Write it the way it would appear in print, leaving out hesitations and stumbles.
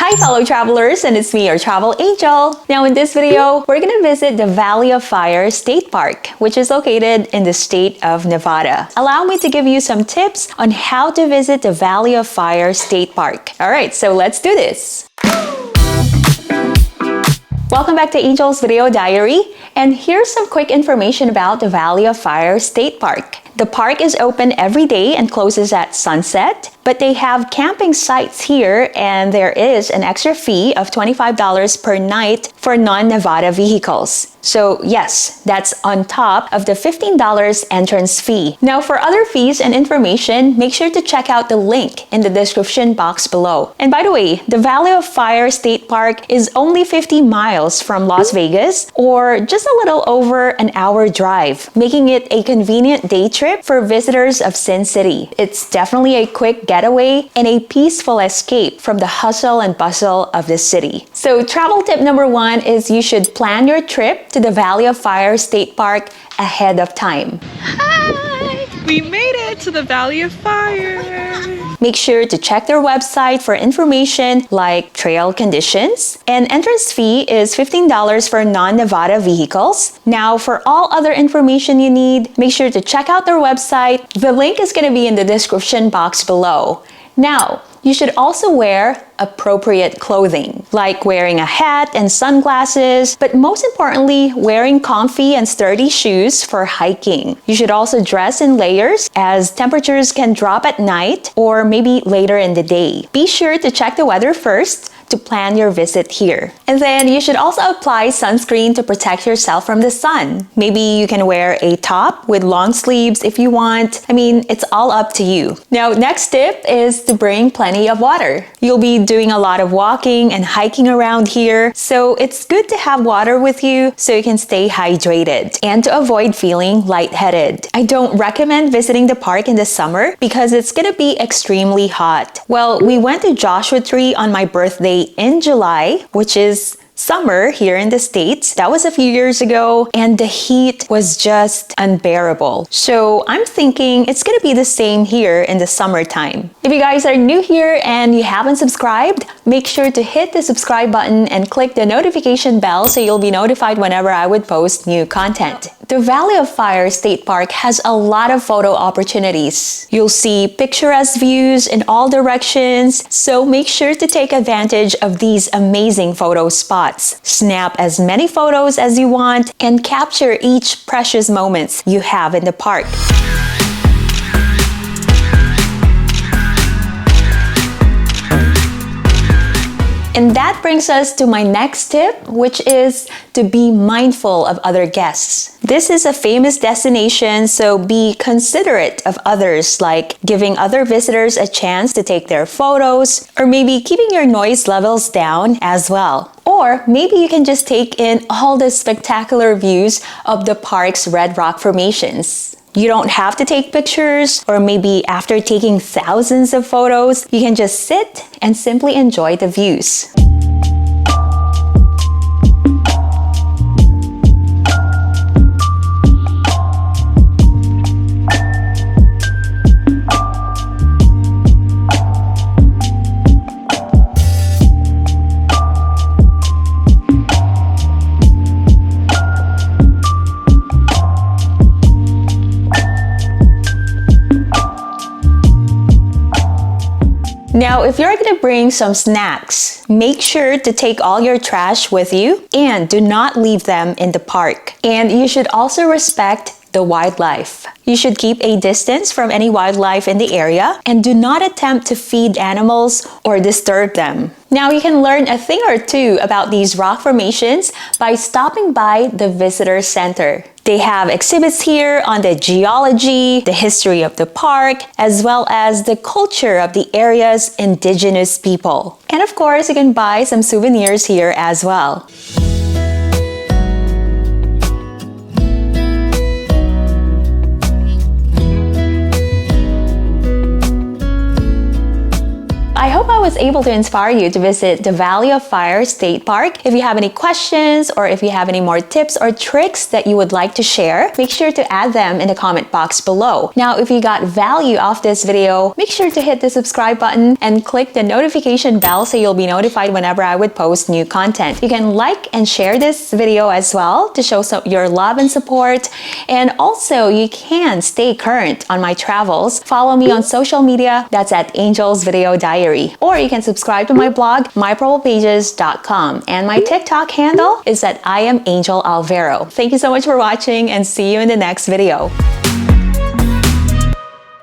Hi fellow travelers, and it's me, your travel angel. Now in this video, we're gonna visit the Valley of Fire State Park, which is located in the state of Nevada. Allow me to give you some tips on how to visit the Valley of Fire State Park. Alright, so let's do this. Welcome back to Angel's Video Diary, and here's some quick information about the Valley of Fire State Park. The park is open every day and closes at sunset, but they have camping sites here and there is an extra fee of $25 per night for non-Nevada vehicles. So yes, that's on top of the $15 entrance fee. Now for other fees and information, make sure to check out the link in the description box below. And by the way, the Valley of Fire State Park is only 50 miles from Las Vegas, or just a little over an hour drive, making it a convenient day trip for visitors of Sin City. It's definitely a quick getaway and a peaceful escape from the hustle and bustle of the city. So travel tip number one is you should plan your trip to the Valley of Fire State Park ahead of time. Hi! We made it to the Valley of Fire! Make sure to check their website for information like trail conditions. And entrance fee is $15 for non-Nevada vehicles. Now, for all other information you need, make sure to check out their website. The link is going to be in the description box below. Now, you should also wear appropriate clothing, like wearing a hat and sunglasses, but most importantly, wearing comfy and sturdy shoes for hiking. You should also dress in layers as temperatures can drop at night or maybe later in the day. Be sure to check the weather first to plan your visit here. And then you should also apply sunscreen to protect yourself from the sun. Maybe you can wear a top with long sleeves if you want. I mean, it's all up to you. Now, next tip is to bring plenty of water. You'll be doing a lot of walking and hiking around here, so it's good to have water with you so you can stay hydrated and to avoid feeling lightheaded. I don't recommend visiting the park in the summer because it's gonna be extremely hot. Well, we went to Joshua Tree on my birthday in July, which is summer here in the States. That was a few years ago, and the heat was just unbearable. So I'm thinking it's gonna be the same here in the summertime. If you guys are new here and you haven't subscribed, make sure to hit the subscribe button and click the notification bell so you'll be notified whenever I would post new content. The Valley of Fire State Park has a lot of photo opportunities. You'll see picturesque views in all directions, so make sure to take advantage of these amazing photo spots. Snap as many photos as you want and capture each precious moments you have in the park. And that brings us to my next tip, which is to be mindful of other guests. This is a famous destination, so be considerate of others, like giving other visitors a chance to take their photos, or maybe keeping your noise levels down as well. Or maybe you can just take in all the spectacular views of the park's red rock formations. You don't have to take pictures, or maybe after taking thousands of photos, you can just sit and simply enjoy the views. Now, if you're gonna bring some snacks, make sure to take all your trash with you and do not leave them in the park. And you should also respect the wildlife. You should keep a distance from any wildlife in the area and do not attempt to feed animals or disturb them. Now, you can learn a thing or two about these rock formations by stopping by the visitor center. They have exhibits here on the geology, the history of the park, as well as the culture of the area's indigenous people. And of course, you can buy some souvenirs here as well. I hope I was able to inspire you to visit the Valley of Fire State Park. If you have any questions or if you have any more tips or tricks that you would like to share, make sure to add them in the comment box below. Now, if you got value off this video, make sure to hit the subscribe button and click the notification bell so you'll be notified whenever I would post new content. You can like and share this video as well to show your love and support. And also, you can stay current on my travels. Follow me on social media. That's at Angel's Video Diary. Or you can subscribe to my blog, mypurplepages.com. And my TikTok handle is at I am Angel Alvaro. Thank you so much for watching and see you in the next video.